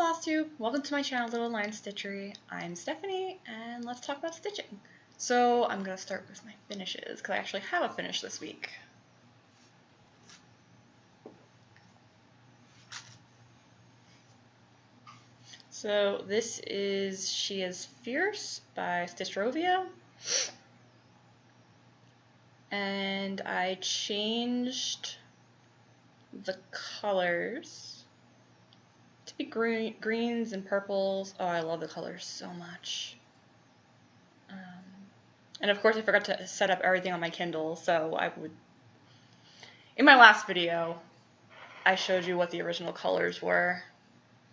Flosstube, welcome to my channel littlelionstitchery. I'm Stephanie and let's talk about stitching. So I'm going to start with my finishes because I actually have a finish this week. So this is She Is Fierce by Stitchrovia. And I changed the colors to be greens and purples. Oh, I love the colors so much. And of course I forgot to set up everything on my Kindle, so in my last video, I showed you what the original colors were.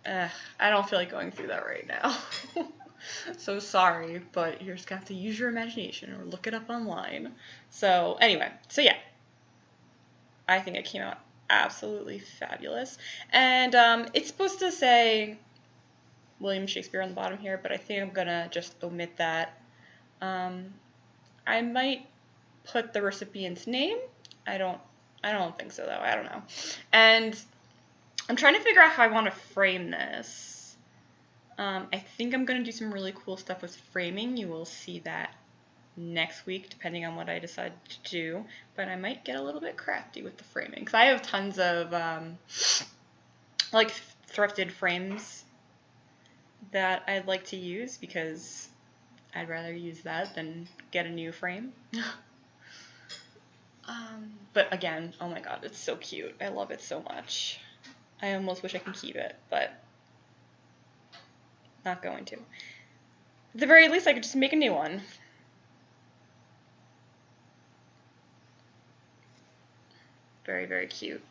I don't feel like going through that right now. So sorry, but you're just gonna have to use your imagination or look it up online. So anyway, so yeah. I think it came out absolutely fabulous. And it's supposed to say William Shakespeare on the bottom here, but I think I'm gonna just omit that. I might put the recipient's name. I don't think so though. I don't know. And I'm trying to figure out how I want to frame this. I think I'm gonna do some really cool stuff with framing. You will see that next week, depending on what I decide to do, but I might get a little bit crafty with the framing because I have tons of like thrifted frames that I'd like to use because I'd rather use that than get a new frame. But again, oh my god, it's so cute. I love it so much. I almost wish I could keep it, but not going to. At the very least, I could just make a new one. Very, very cute.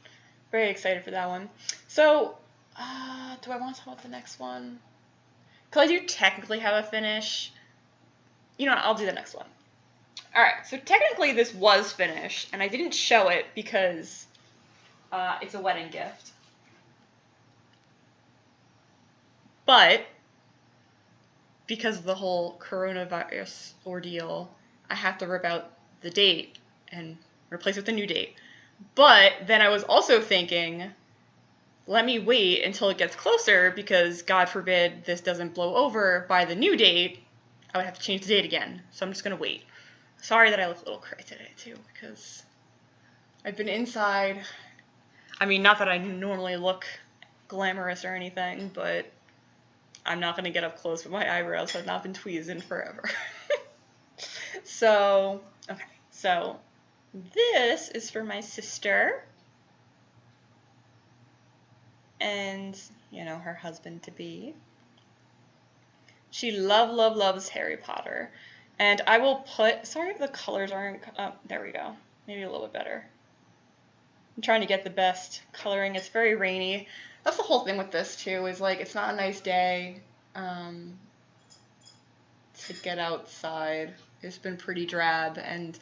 Very excited for that one. So, do I want to talk about the next one? Because I do technically have a finish. You know what, I'll do the next one. Alright, so technically this was finished, and I didn't show it because it's a wedding gift. But, because of the whole coronavirus ordeal, I have to rip out the date and replace it with a new date. But then I was also thinking, let me wait until it gets closer because God forbid this doesn't blow over by the new date. I would have to change the date again. So I'm just going to wait. Sorry that I look a little cray today too because I've been inside. I mean, not that I normally look glamorous or anything, but I'm not going to get up close with my eyebrows. I've not been tweezing forever. So, okay. So this is for my sister and, you know, her husband-to-be. She loves Harry Potter. And I will put, sorry if the colors aren't, there we go. Maybe a little bit better. I'm trying to get the best coloring. It's very rainy. That's the whole thing with this too, is like, it's not a nice day to get outside. It's been pretty drab, and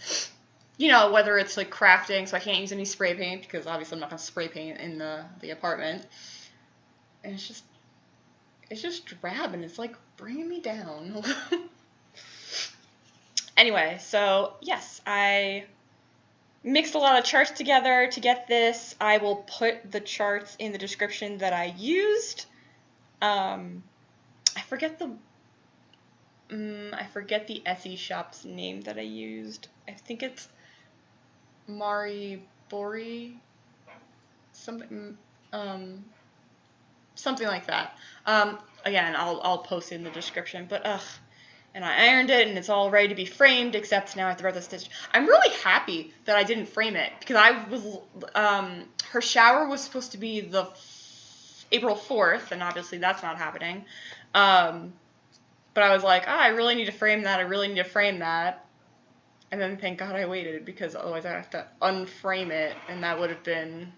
you know, whether it's like crafting, so I can't use any spray paint because obviously I'm not going to spray paint in the apartment. And it's just drab and it's like bringing me down. Anyway, so yes, I mixed a lot of charts together to get this. I will put the charts in the description that I used. I forget the Etsy shop's name that I used. I think it's MariBoriEmbroidery, something like that. Again, I'll post it in the description. But and I ironed it, and it's all ready to be framed. Except now I have to write the stitch. I'm really happy that I didn't frame it because I was her shower was supposed to be the April 4th, and obviously that's not happening. But I was like, I really need to frame that. I really need to frame that. And then thank God I waited because otherwise I'd have to unframe it, and that would have been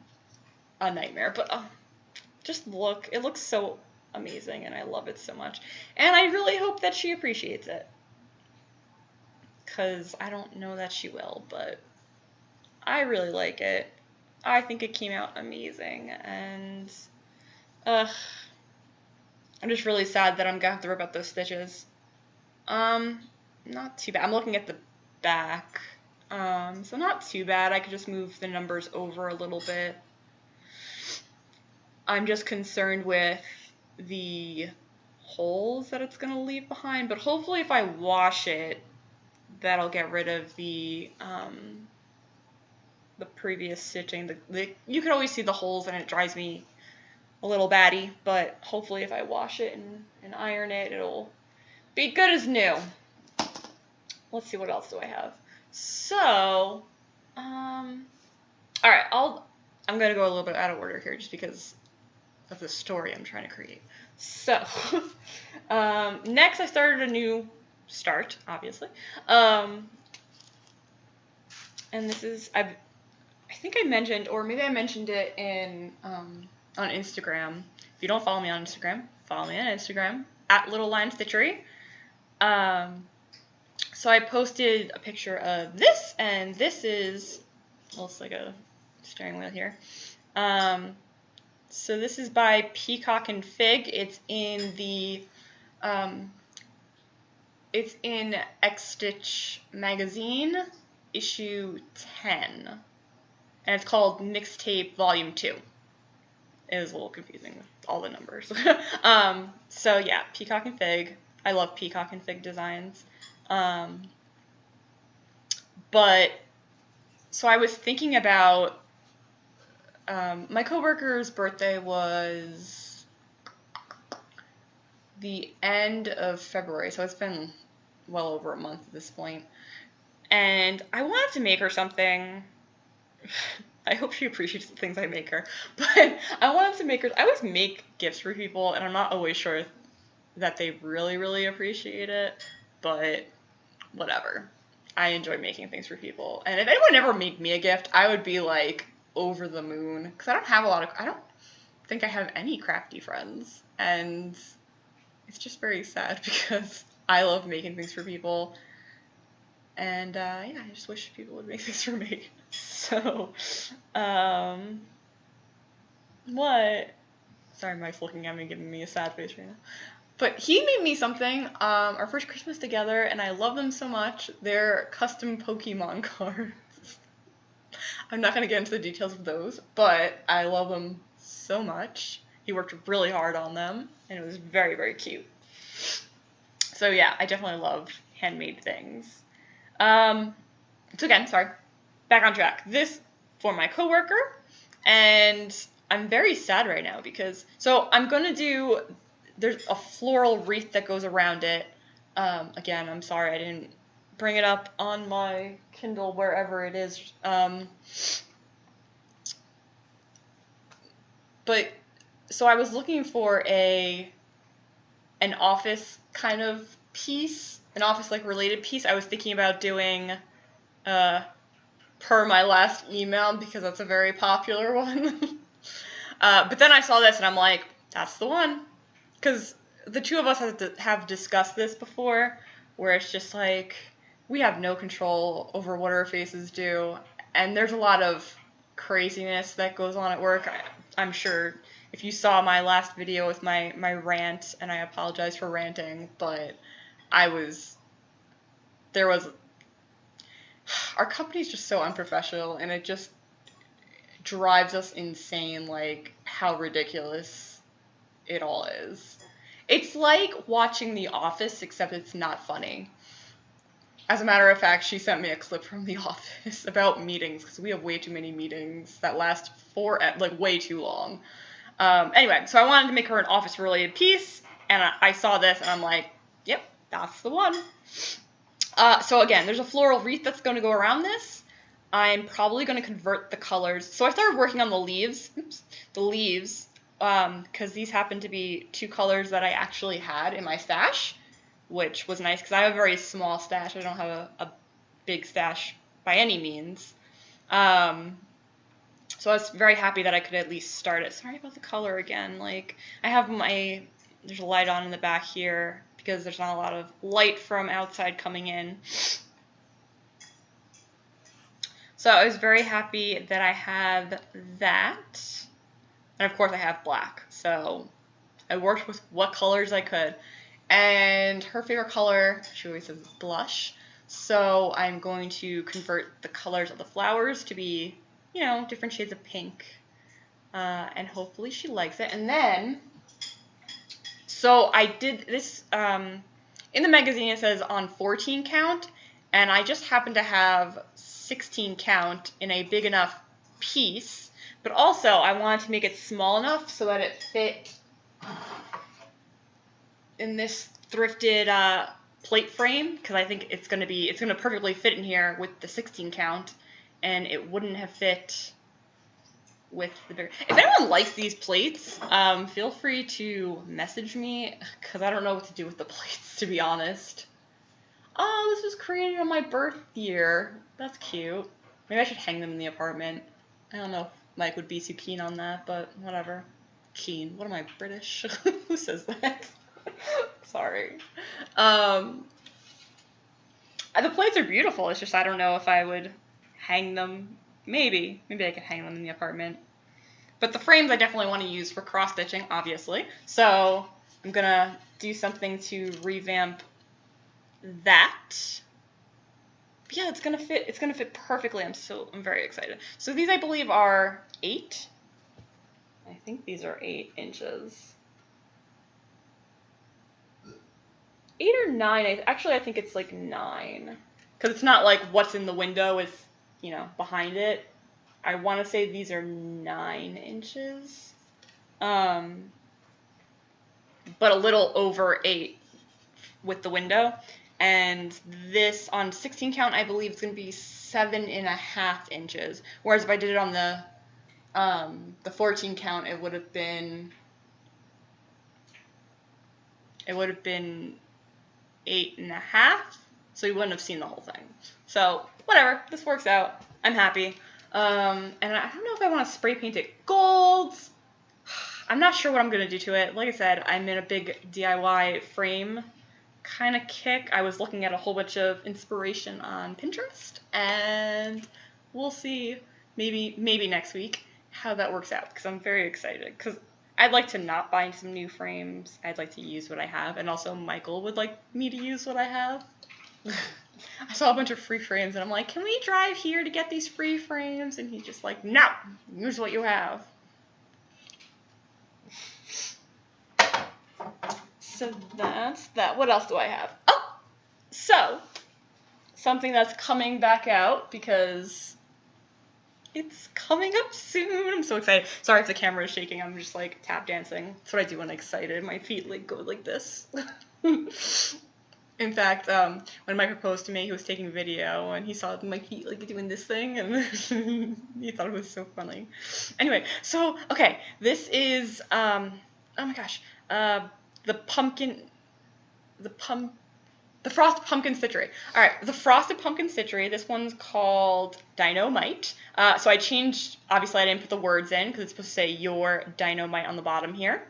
a nightmare. But just look, it looks so amazing, and I love it so much. And I really hope that she appreciates it, because I don't know that she will, but I really like it. I think it came out amazing, and I'm just really sad that I'm gonna have to rip out those stitches. Not too bad. I'm looking at the back, so not too bad. I could just move the numbers over a little bit. I'm just concerned with the holes that it's going to leave behind, but hopefully if I wash it, that'll get rid of the previous stitching. You can always see the holes and it drives me a little batty, but hopefully if I wash it and iron it, it'll be good as new. Let's see, what else do I have? So, all right, I'm going to go a little bit out of order here just because of the story I'm trying to create. So, next I started a new start, obviously. And this is, I think I mentioned, or maybe I mentioned it in on Instagram. If you don't follow me on Instagram, follow me on Instagram at littlelionstitchery. So I posted a picture of this, and this is, well, it's like a steering wheel here. So this is by Peacock and Fig. It's in the it's in XStitch magazine, issue 10, and it's called Mixtape Volume 2. It was a little confusing with all the numbers. So yeah, Peacock and Fig. I love Peacock and Fig designs. But so I was thinking about my coworker's birthday was the end of February, so it's been well over a month at this point. And I wanted to make her something. I hope she appreciates the things I make her. But I wanted to make her. I always make gifts for people, and I'm not always sure that they really, really appreciate it. But whatever. I enjoy making things for people. And if anyone ever made me a gift, I would be like over the moon. Because I don't think I have any crafty friends. And it's just very sad because I love making things for people. And yeah, I just wish people would make things for me. So, what? Sorry, Mike's looking at me, giving me a sad face right now. But he made me something, our first Christmas together, and I love them so much. They're custom Pokemon cards. I'm not going to get into the details of those, but I love them so much. He worked really hard on them, and it was very, very cute. So yeah, I definitely love handmade things. So again, sorry, back on track. This for my coworker, and I'm very sad right now because, so I'm going to do, there's a floral wreath that goes around it. Again, I'm sorry I didn't bring it up on my Kindle, wherever it is. But, so I was looking for an office kind of piece, an office like related piece. I was thinking about doing, per my last email, because that's a very popular one. But then I saw this and I'm like, that's the one. Because the two of us have discussed this before, where it's just like, we have no control over what our faces do, and there's a lot of craziness that goes on at work. I'm sure if you saw my last video with my rant, and I apologize for ranting, but our company's just so unprofessional, and it just drives us insane, like, how ridiculous it all is. It's like watching The Office, except it's not funny. As a matter of fact, she sent me a clip from The Office about meetings, because we have way too many meetings that last way too long. Anyway, so I wanted to make her an office-related piece, and I saw this, and I'm like, yep, that's the one. So again, there's a floral wreath that's going to go around this. I'm probably going to convert the colors. So I started working on the leaves, because these happen to be two colors that I actually had in my stash, which was nice because I have a very small stash. I don't have a big stash by any means. So I was very happy that I could at least start it. Sorry about the color again. Like, I have there's a light on in the back here because there's not a lot of light from outside coming in. So I was very happy that I have that. And of course I have black. So I worked with what colors I could. And her favorite color, she always says blush. So I'm going to convert the colors of the flowers to be, different shades of pink. And hopefully she likes it. And then So I did this, in the magazine it says on 14 count, and I just happen to have 16 count in a big enough piece, but also I wanted to make it small enough so that it fit in this thrifted plate frame, because I think it's gonna perfectly fit in here with the 16 count, and it wouldn't have fit with the bigger. If anyone likes these plates, feel free to message me, because I don't know what to do with the plates, to be honest. Oh, this was created on my birth year. That's cute. Maybe I should hang them in the apartment. I don't know if Mike would be too keen on that, but whatever. Keen. What am I, British? Who says that? Sorry. The plates are beautiful. It's just I don't know if I would hang them. Maybe I could hang them in the apartment. But the frames I definitely want to use for cross stitching, obviously. So I'm gonna do something to revamp that. But yeah, it's gonna fit. It's gonna fit perfectly. I'm very excited. So these I believe are 8. I think these are 8 inches. 8 or 9. Actually, I think it's like 9, because it's not like what's in the window is, you know, behind it. I want to say these are 9 inches, but a little over 8 with the window. And this on 16 count, I believe it's going to be 7.5 inches. Whereas if I did it on the 14 count, it would have been 8.5, so you wouldn't have seen the whole thing. So whatever, this works out. I'm happy. And I don't know if I want to spray paint it gold. I'm not sure what I'm gonna do to it. Like I said, I'm in a big DIY frame kind of kick. I was looking at a whole bunch of inspiration on Pinterest, and we'll see maybe next week how that works out, because I'm very excited, because I'd like to not buy some new frames. I'd like to use what I have, and also Michael would like me to use what I have. I saw a bunch of free frames, and I'm like, can we drive here to get these free frames? And he's just like, no, use what you have. So that's that. What else do I have? Oh, so something that's coming back out because it's coming up soon. I'm so excited. Sorry if the camera is shaking. I'm just like tap dancing. That's what I do when I'm excited. My feet like go like this. In fact, when Mike proposed to me, he was taking a video, and he saw my feet like doing this thing, and he thought it was so funny. Anyway, so okay, this is oh my gosh, the Frosted Pumpkin Stitchery. All right, the Frosted Pumpkin Stitchery. This one's called Dino-mite. So I changed. Obviously, I didn't put the words in because it's supposed to say your Dino-mite on the bottom here.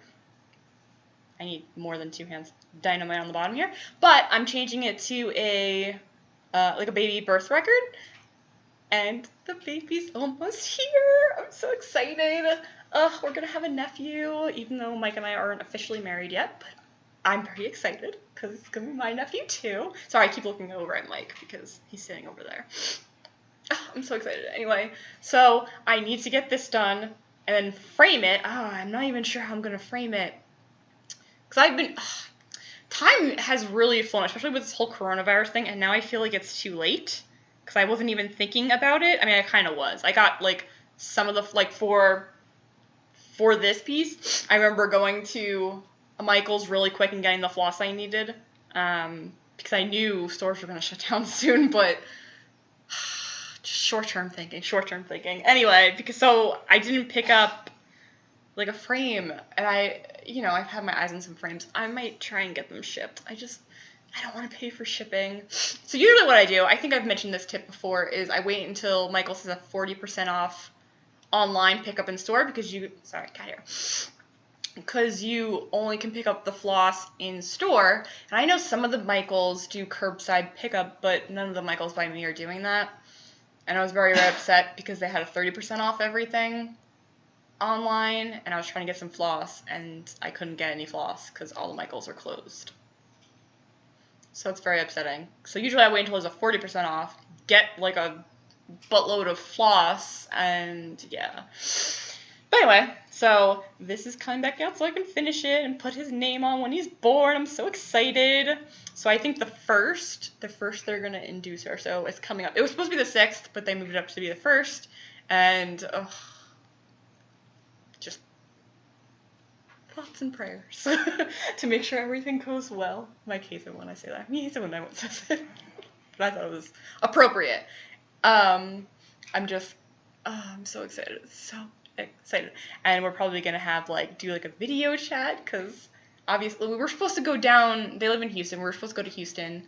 I need more than 2 hands. Dino-mite on the bottom here, but I'm changing it to a like a baby birth record, and the baby's almost here. I'm so excited. We're gonna have a nephew, even though Mike and I aren't officially married yet, but I'm very excited because it's gonna be my nephew too. Sorry, I keep looking over at Mike because he's sitting over there. I'm so excited. Anyway, so I need to get this done and then frame it. I'm not even sure how I'm gonna frame it, because I've been time has really flown, especially with this whole coronavirus thing, and now I feel like it's too late, because I wasn't even thinking about it. I mean, I kind of was. I got, like, some of the, like, for this piece, I remember going to Michael's really quick and getting the floss I needed, because I knew stores were going to shut down soon, but just short-term thinking. Anyway, so I didn't pick up, like, a frame, and I've had my eyes on some frames. I might try and get them shipped. I don't want to pay for shipping. So usually what I do, I think I've mentioned this tip before, is I wait until Michael says a 40% off online pickup in store, because you only can pick up the floss in store. And I know some of the Michaels do curbside pickup, but none of the Michaels by me are doing that. And I was very, very upset because they had a 30% off everything online, and I was trying to get some floss, and I couldn't get any floss because all the Michaels are closed. So it's very upsetting. So usually I wait until there's a 40% off, get like a buttload of floss, and yeah. But anyway, so this is coming back out so I can finish it and put his name on when he's born. I'm so excited. So I think the first they're gonna induce her. So it's coming up. It was supposed to be the 6th, but they moved it up to be the 1st. And just thoughts and prayers to make sure everything goes well. Mike hates it when I say that. He hates it when I won't say it. But I thought it was appropriate. I'm so excited. So excited. And we're probably gonna have do a video chat, because obviously we were supposed to go down. They live in Houston. We were supposed to go to Houston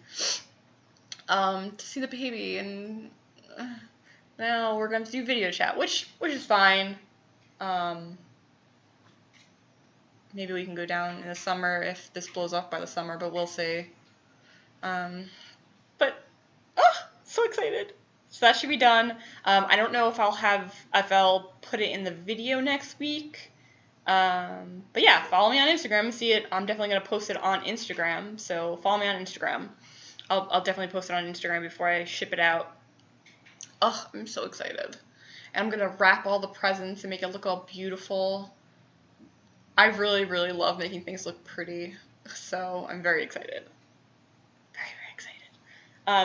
to see the baby, and now we're going to do video chat, which is fine. Maybe we can go down in the summer if this blows off by the summer, but we'll see. But so excited. So that should be done. I don't know if I'll put it in the video next week. But yeah, follow me on Instagram and see it. I'm definitely gonna post it on Instagram. So follow me on Instagram. I'll definitely post it on Instagram before I ship it out. Oh, I'm so excited. And I'm gonna wrap all the presents and make it look all beautiful. I really, really love making things look pretty. So I'm very excited.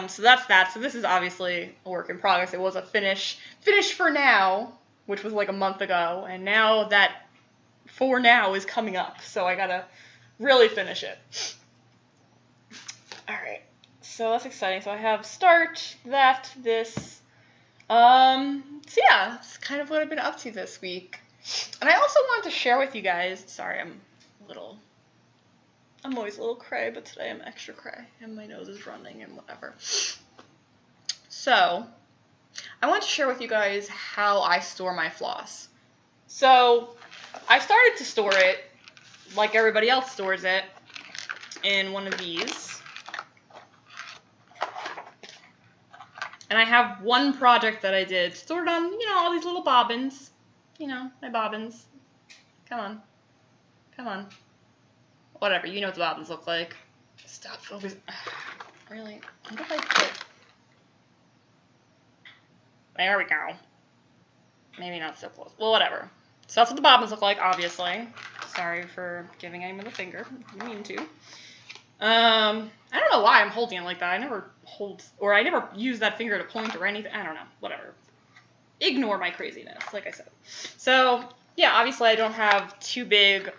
So that's that. So this is obviously a work in progress. It was a finish for now, which was like a month ago, and now that for now is coming up. So I gotta really finish it. All right. So that's exciting. So I have start, this. So yeah, that's kind of what I've been up to this week. And I also wanted to share with you guys. Sorry, I'm always a little cray, but today I'm extra cray, and my nose is running and whatever. So, I want to share with you guys how I store my floss. So, I started to store it, like everybody else stores it, in one of these. And I have one project that I did stored on, all these little bobbins. My bobbins. Come on. Whatever, you know what the bobbins look like. Stop focusing. Really? What if I put... There we go. Maybe not so close. Well, whatever. So that's what the bobbins look like, obviously. Sorry for giving anyone the finger. I didn't mean to. I don't know why I'm holding it like that. I never use that finger to point or anything. I don't know. Whatever. Ignore my craziness, like I said. So, yeah, obviously I don't have too big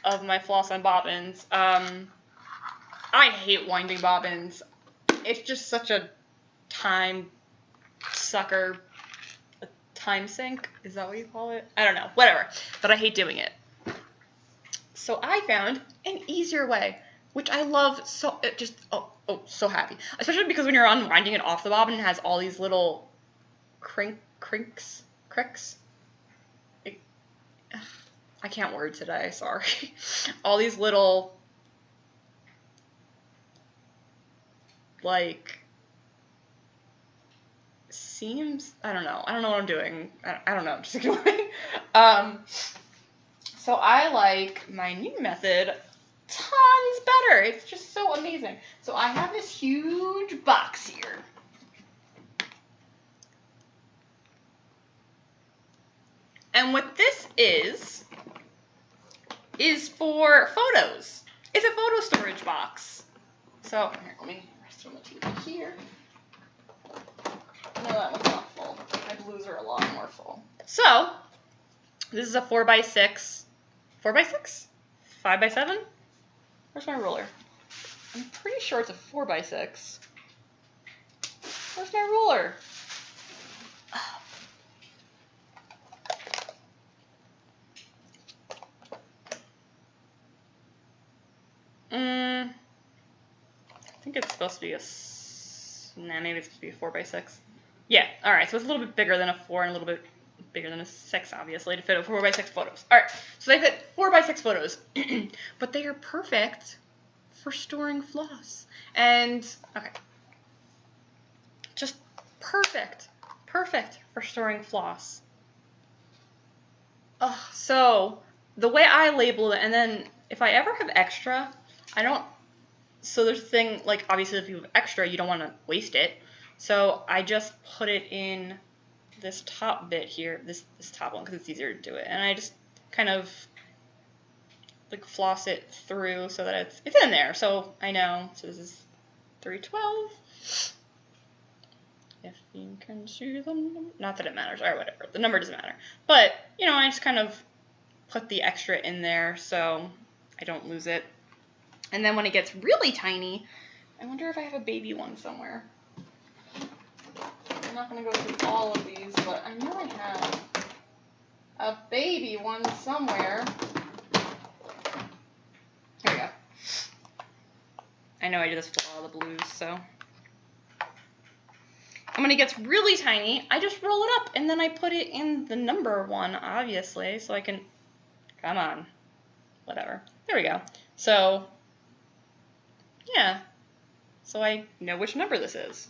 of my floss on bobbins. I hate winding bobbins. It's just such a time sucker. A time sink? Is that what you call it? I don't know. Whatever. But I hate doing it. So I found an easier way, which I love so... so happy. Especially because when you're unwinding it off the bobbin, it has all these little cricks? I can't word today, sorry. All these little, seams? I don't know what I'm doing. I don't know, just ignore me. So I like my new method tons better. It's just so amazing. So I have this huge box here. And what this is for photos. It's a photo storage box. So, here, let me rest on the TV here. No, that one's not full. My blues are a lot more full. So, this is a 4x6. 4x6? 5x7? Where's my ruler? I'm pretty sure it's a 4x6. Where's my ruler? I think it's supposed to be maybe it's supposed to be a 4x6. Yeah, alright, so it's a little bit bigger than a 4 and a little bit bigger than a 6, obviously, to fit a 4x6 photos. Alright, so they fit 4x6 photos, but they are perfect for storing floss. And, okay, just perfect for storing floss. So, the way I label it, and then if I ever have extra, so there's a thing, obviously if you have extra, you don't want to waste it. So I just put it in this top bit here, this top one, because it's easier to do it, and I just kind of like floss it through so that it's in there. So I know. So this is 312. If you can see them, not that it matters, or whatever. The number doesn't matter. But you know, I just kind of put the extra in there so I don't lose it. And then when it gets really tiny, I wonder if I have a baby one somewhere. I'm not going to go through all of these, but I know I have a baby one somewhere. Here we go. I know I do this for all the blues, so. And when it gets really tiny, I just roll it up, and then I put it in the number one, obviously, so I can, come on, whatever. There we go. So, yeah. So I know which number this is.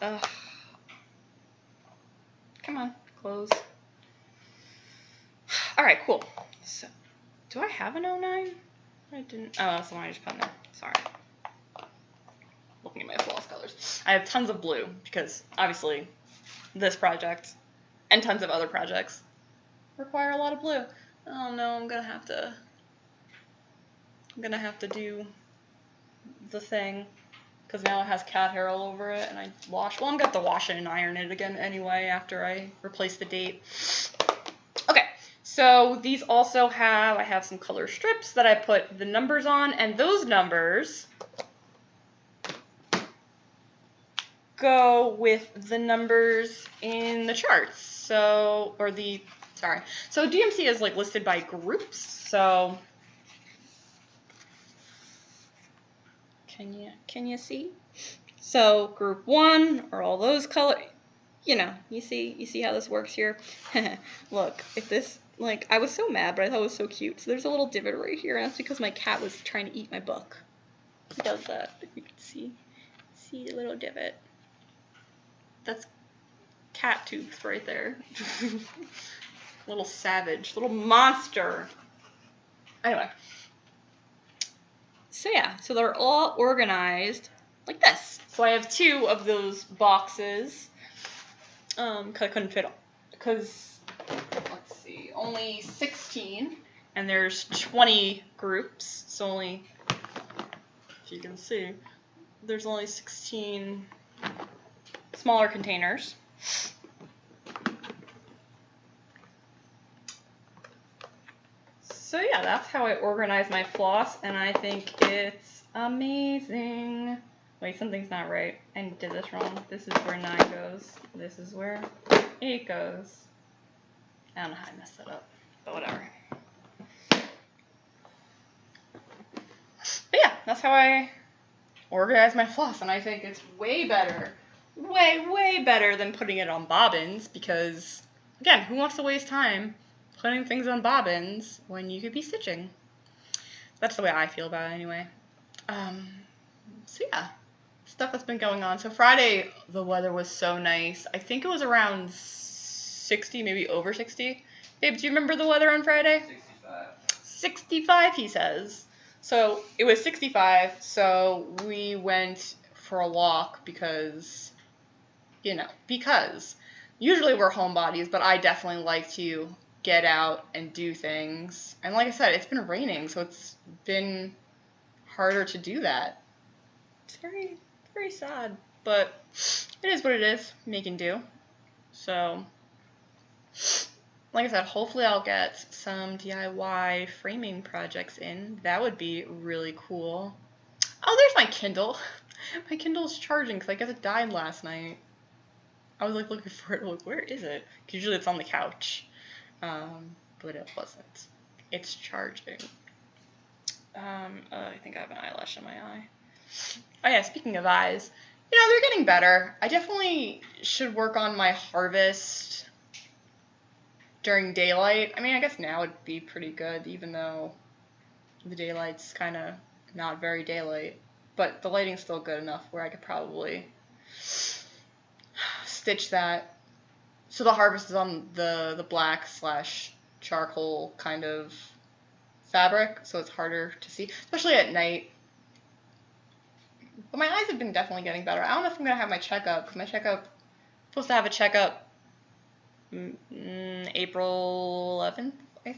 Ugh. Come on, close. All right, cool. So, do I have an 09? I didn't. Oh, that's the one I just put in there. Sorry. Looking at my Floss colors. I have tons of blue because obviously this project and tons of other projects require a lot of blue. Oh no, I'm gonna have to do the thing. Because now it has cat hair all over it, and I wash. Well, I'm going to have to wash it and iron it again anyway after I replace the date. Okay, so these also have, I have some color strips that I put the numbers on, and those numbers go with the numbers in the charts. So, so DMC is like listed by groups, so. Can you see? So group 1 are all those colors. You know, you see how this works here. Look, if this, like, I was so mad, but I thought it was so cute. So there's a little divot right here, and that's because my cat was trying to eat my book. He does that, if you can see the little divot. That's cat tooth right there. Little savage, little monster. Anyway. So yeah, so they're all organized like this. So I have 2 of those boxes, cause I couldn't fit, because, let's see, only 16, and there's 20 groups, so only, if you can see, there's only 16 smaller containers. So yeah, that's how I organize my floss, and I think it's amazing. Wait, something's not right. I did this wrong. This is where 9 goes. This is where 8 goes. I don't know how I messed that up, but whatever. But yeah, that's how I organize my floss, and I think it's way better, way better than putting it on bobbins, because, again, who wants to waste time putting things on bobbins when you could be stitching? That's the way I feel about it anyway. So yeah, stuff that's been going on. So Friday, the weather was so nice. I think it was around 60, maybe over 60. Babe, do you remember the weather on Friday? 65. 65, he says. So it was 65, so we went for a walk because, you know, because usually we're homebodies, but I definitely like to get out and do things. And like I said, it's been raining, so it's been harder to do that. It's very, very sad, but it is what it is. Making do. So, like I said, hopefully I'll get some DIY framing projects in. That would be really cool. Oh, there's my Kindle. My Kindle's charging because I guess it died last night. I was like looking for it. Like, where is it? 'Cause usually it's on the couch. But it wasn't. It's charging. I think I have an eyelash in my eye. Oh yeah, speaking of eyes, you know, they're getting better. I definitely should work on my harvest during daylight. I mean, I guess now would be pretty good, even though the daylight's kind of not very daylight. But the lighting's still good enough where I could probably stitch that. So the harvest is on the black / charcoal kind of fabric, so it's harder to see, especially at night. But my eyes have been definitely getting better. I don't know if I'm going to have my checkup, because my checkup Supposed to have a checkup April 11th, I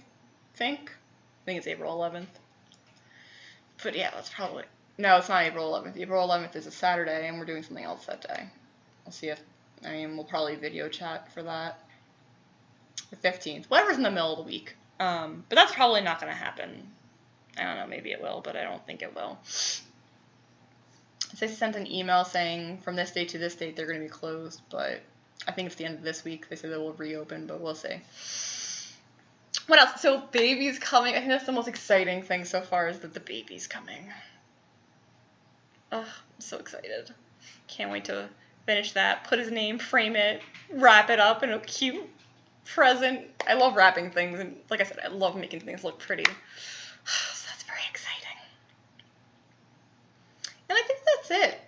think. I think it's April 11th. But yeah, that's probably... No, it's not April 11th. April 11th is a Saturday, and we're doing something else that day. We'll see if... I mean, we'll probably video chat for that. The 15th. Whatever's in the middle of the week. But that's probably not going to happen. I don't know, maybe it will, but I don't think it will. So they sent an email saying from this date to this date they're going to be closed, but I think it's the end of this week. They said they will reopen, but we'll see. What else? So baby's coming. I think that's the most exciting thing so far is that the baby's coming. Ugh, I'm so excited. Can't wait to finish that, put his name, frame it, wrap it up in a cute present. I love wrapping things, and like I said, I love making things look pretty. So that's very exciting. And I think that's it.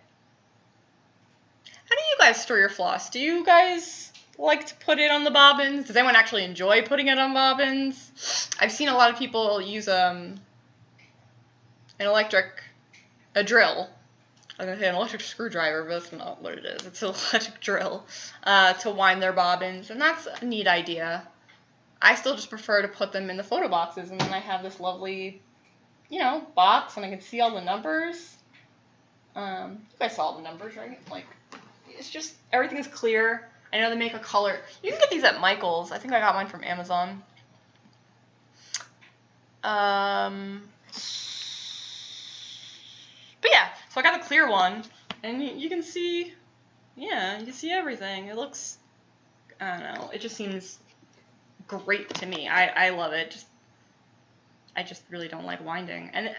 How do you guys store your floss? Do you guys like to put it on the bobbins? Does anyone actually enjoy putting it on bobbins? I've seen a lot of people use a drill. I was going to say an electric screwdriver, but that's not what it is. It's an electric drill to wind their bobbins, and that's a neat idea. I still just prefer to put them in the photo boxes, and then I have this lovely, box, and I can see all the numbers. You guys saw all the numbers, right? Like, it's just, everything is clear. I know they make a color. You can get these at Michael's. I think I got mine from Amazon. But yeah, so I got the clear one, and you can see, yeah, you can see everything. It looks, I don't know, it just seems great to me. I love it. I just really don't like winding. And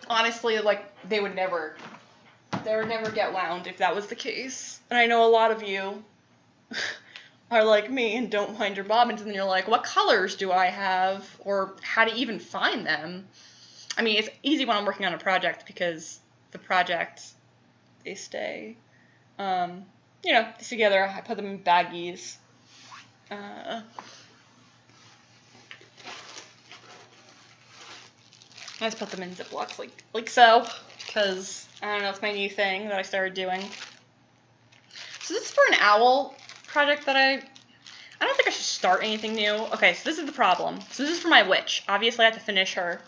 honestly, like, they would never get wound if that was the case. And I know a lot of you are like me and don't wind your bobbins, and then you're like, what colors do I have? Or how to even find them? I mean, it's easy when I'm working on a project because the project, they stay, together. I put them in baggies. I just put them in Ziplocs like so, because, I don't know, it's my new thing that I started doing. So this is for an owl project that I don't think I should start anything new. Okay, so this is the problem. So this is for my witch. Obviously, I have to finish her.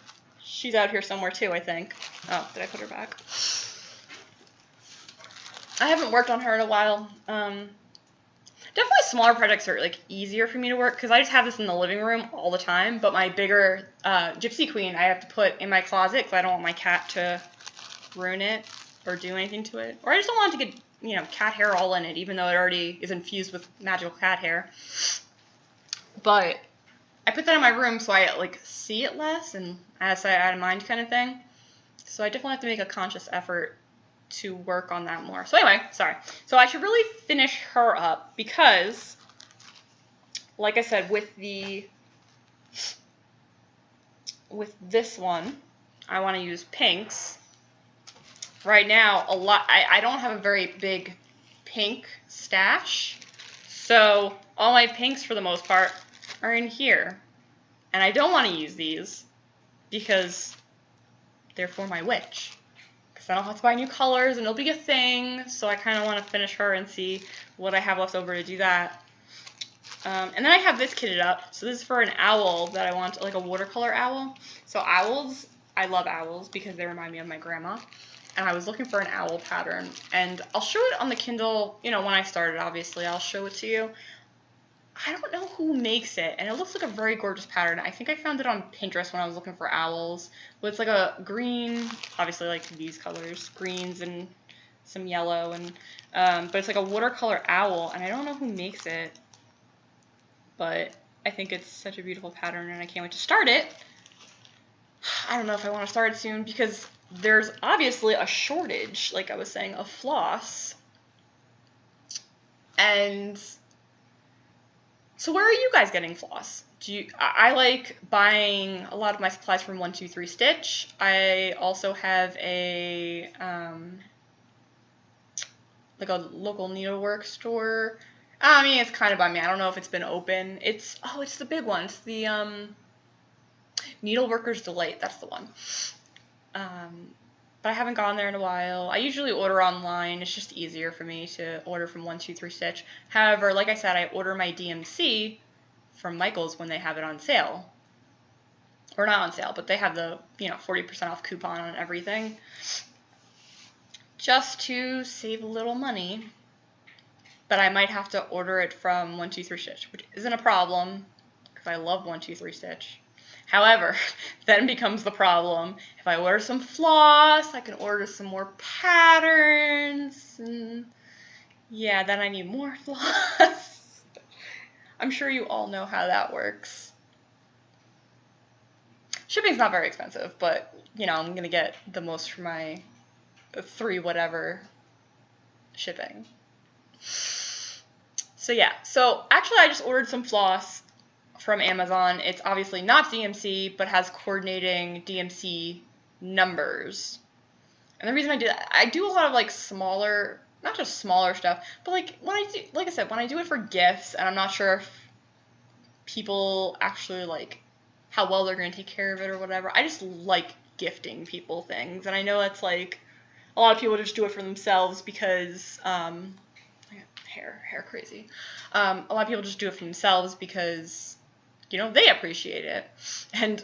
She's out here somewhere too, I think. Oh, did I put her back? I haven't worked on her in a while. Definitely smaller projects are like easier for me to work because I just have this in the living room all the time. But my bigger Gypsy Queen I have to put in my closet because I don't want my cat to ruin it or do anything to it. Or I just don't want it to get, cat hair all in it, even though it already is infused with magical cat hair. But I put that in my room so I see it less and out of sight, out of mind kind of thing. So I definitely have to make a conscious effort to work on that more. So anyway, sorry. So I should really finish her up because, like I said, with this one, I want to use pinks. Right now, I don't have a very big pink stash. So all my pinks, for the most part, are in here. And I don't want to use these because they're for my witch. Because I don't have to buy new colors and it'll be a thing. So I kind of want to finish her and see what I have left over to do that. And then I have this kitted up. So this is for an owl that I want, like a watercolor owl. So owls, I love owls because they remind me of my grandma. And I was looking for an owl pattern. And I'll show it on the Kindle, when I started, obviously. I'll show it to you. I don't know who makes it, and it looks like a very gorgeous pattern. I think I found it on Pinterest when I was looking for owls. But it's like a green, obviously like these colors, greens and some yellow, and but it's like a watercolor owl, and I don't know who makes it, but I think it's such a beautiful pattern, and I can't wait to start it. I don't know if I want to start it soon because there's obviously a shortage, like I was saying, of floss, and so where are you guys getting floss? I like buying a lot of my supplies from 123 Stitch. I also have a like a local needlework store. I mean, it's kind of by me. I don't know if it's been open. It's the big one. It's the Needleworker's Delight. That's the one. but I haven't gone there in a while. I usually order online. It's just easier for me to order from 123stitch. However, like I said, I order my DMC from Michael's when they have it on sale. Or not on sale, but they have the, 40% off coupon on everything. Just to save a little money. But I might have to order it from 123stitch, which isn't a problem because I love 123stitch. However, then becomes the problem. If I order some floss, I can order some more patterns. And yeah, then I need more floss. I'm sure you all know how that works. Shipping's not very expensive, but, I'm going to get the most for my 3 whatever shipping. So yeah, so actually I just ordered some floss from Amazon. It's obviously not DMC, but has coordinating DMC numbers. And the reason I do that, I do a lot of like smaller, not just smaller stuff, but like when I do, like I said, when I do it for gifts, and I'm not sure if people actually like how well they're going to take care of it or whatever. I just like gifting people things, and I know that's like a lot of people just do it for themselves because hair crazy. A lot of people just do it for themselves because they appreciate it. And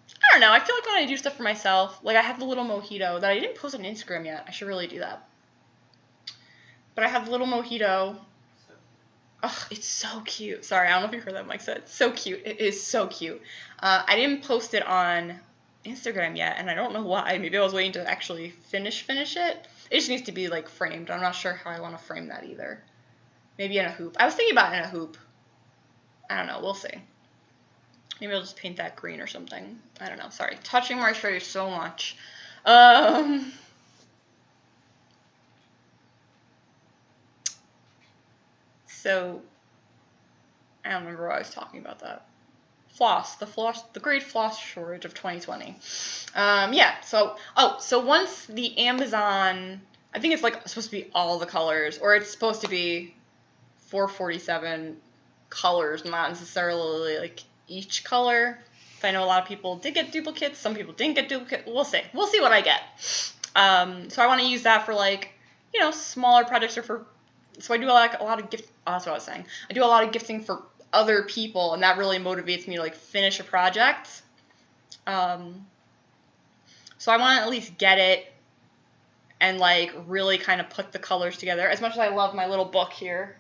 I don't know, I feel like when I do stuff for myself, like I have the little mojito that I didn't post on Instagram yet. I should really do that. But I have the little mojito. Oh, it's so cute. Sorry, I don't know if you heard that Mike said. It's so cute. It is so cute. I didn't post it on Instagram yet, and I don't know why. Maybe I was waiting to actually finish it. It just needs to be like framed. I'm not sure how I want to frame that either. Maybe in a hoop. I was thinking about in a hoop. I don't know. We'll see. Maybe I'll just paint that green or something. I don't know. Sorry. Touching my face so much. So, I don't remember why I was talking about that. Floss, the great floss shortage of 2020. Yeah, so once the Amazon, I think it's like supposed to be all the colors, or it's supposed to be 447 colors, not necessarily like each color. I know a lot of people did get duplicates, some people didn't get duplicates. We'll see what I get. So I want to use that for like, smaller projects, or for, so I do like a lot of gift, that's what I was saying. I do a lot of gifting for other people, and that really motivates me to like finish a project. So I want to at least get it and like really kind of put the colors together. As much as I love my little book here.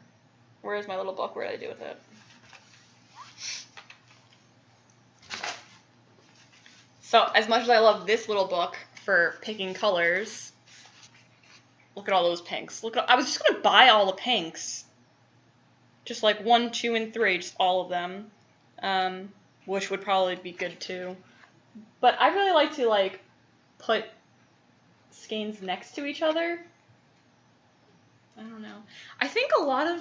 Where is my little book? Where did I do with it? So as much as I love this little book for picking colors, look at all those pinks. I was just going to buy all the pinks. Just like 1, 2, and 3, just all of them, which would probably be good too. But I really like to like put skeins next to each other. I don't know. I think a lot of,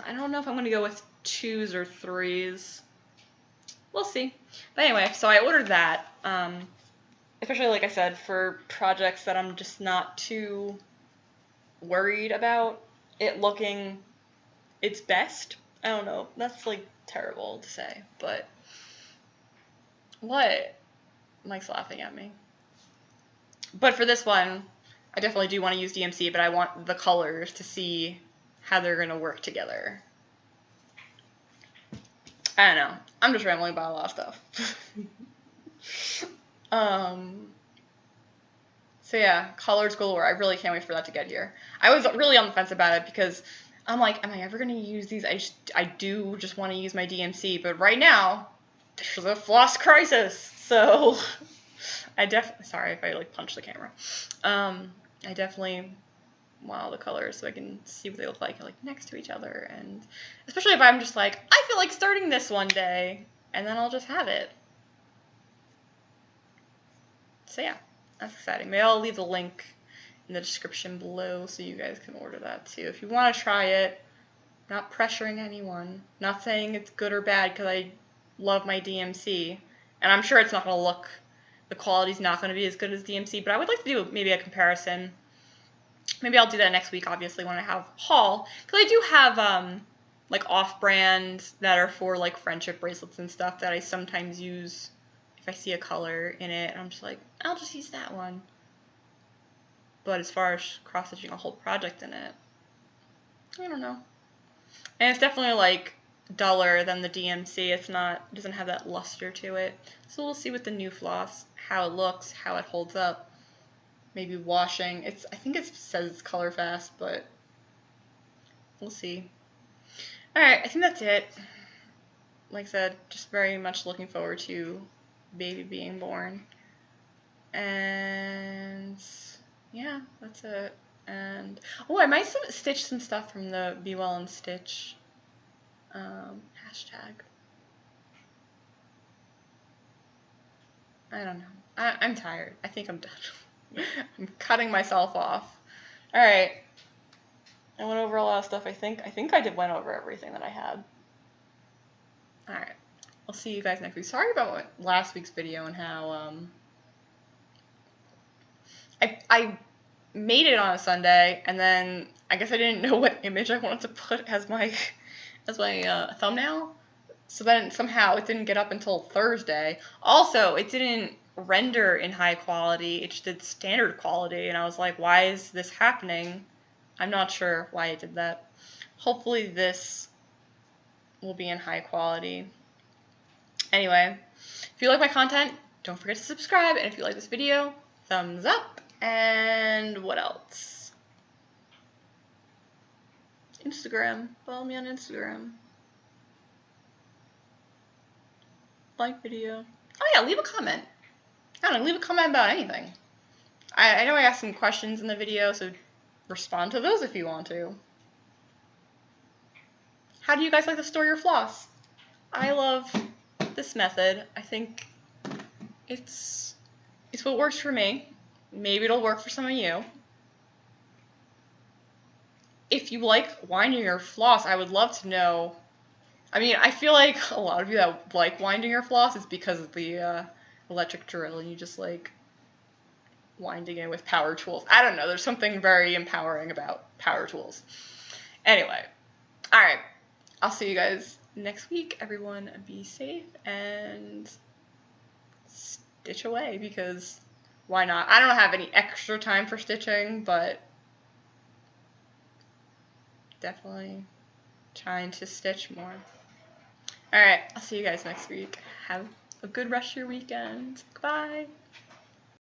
I don't know if I'm going to go with 2s or 3s. We'll see. But anyway, so I ordered that, especially like I said, for projects that I'm just not too worried about it looking its best. I don't know. That's like terrible to say, but what? Mike's laughing at me. But for this one, I definitely do want to use DMC, but I want the colors to see how they're going to work together. I don't know. I'm just rambling about a lot of stuff. So yeah, colors galore. I really can't wait for that to get here. I was really on the fence about it because I'm like, am I ever going to use these? I do just want to use my DMC, but right now, there's a floss crisis. So I definitely, sorry if I like punch the camera. I definitely want all the colors so I can see what they look like next to each other, and especially if I'm just like, I feel like starting this one day, and then I'll just have it. So yeah, that's exciting. Maybe I'll leave the link in the description below so you guys can order that too if you want to try it. Not pressuring anyone, not saying it's good or bad because I love my DMC, and I'm sure it's not going to look, the quality's not going to be as good as DMC, but I would like to do maybe a comparison. Maybe I'll do that next week, obviously, when I have haul, because I do have like off-brand that are for like friendship bracelets and stuff that I sometimes use if I see a color in it, and I'm just like, I'll just use that one. But as far as cross-stitching a whole project in it, I don't know. And it's definitely like duller than the DMC. It doesn't have that luster to it. So we'll see with the new floss how it looks, how it holds up. Maybe washing. I think it says it's color fast, but we'll see. Alright, I think that's it. Like I said, just very much looking forward to baby being born. And yeah, that's it. And oh, I might stitch some stuff from the Be Well and Stitch hashtag. I don't know. I'm tired. I think I'm done. I'm cutting myself off. Alright. I went over a lot of stuff, I think. I think I went over everything that I had. Alright. I'll see you guys next week. Sorry about last week's video and how I made it on a Sunday, and then I guess I didn't know what image I wanted to put as my thumbnail. So then somehow it didn't get up until Thursday. Also, it didn't render in high quality. It just did standard quality, and I was like, why is this happening? I'm not sure why it did that. Hopefully this will be in high quality. Anyway, if you like my content, don't forget to subscribe, and if you like this video, thumbs up. And what else? Instagram. Follow me on Instagram. Like video. Oh yeah, leave a comment. I don't know, leave a comment about anything. I know I asked some questions in the video, so respond to those if you want to. How do you guys like to store your floss? I love this method. I think it's what works for me. Maybe it'll work for some of you. If you like winding your floss, I would love to know. I mean, I feel like a lot of you that like winding your floss is because of the electric drill, and you just like winding it with power tools. I don't know. There's something very empowering about power tools. Anyway, all right. I'll see you guys next week. Everyone be safe and stitch away, because why not? I don't have any extra time for stitching, but definitely trying to stitch more. Alright, I'll see you guys next week. Have a good rest of your weekend. Goodbye.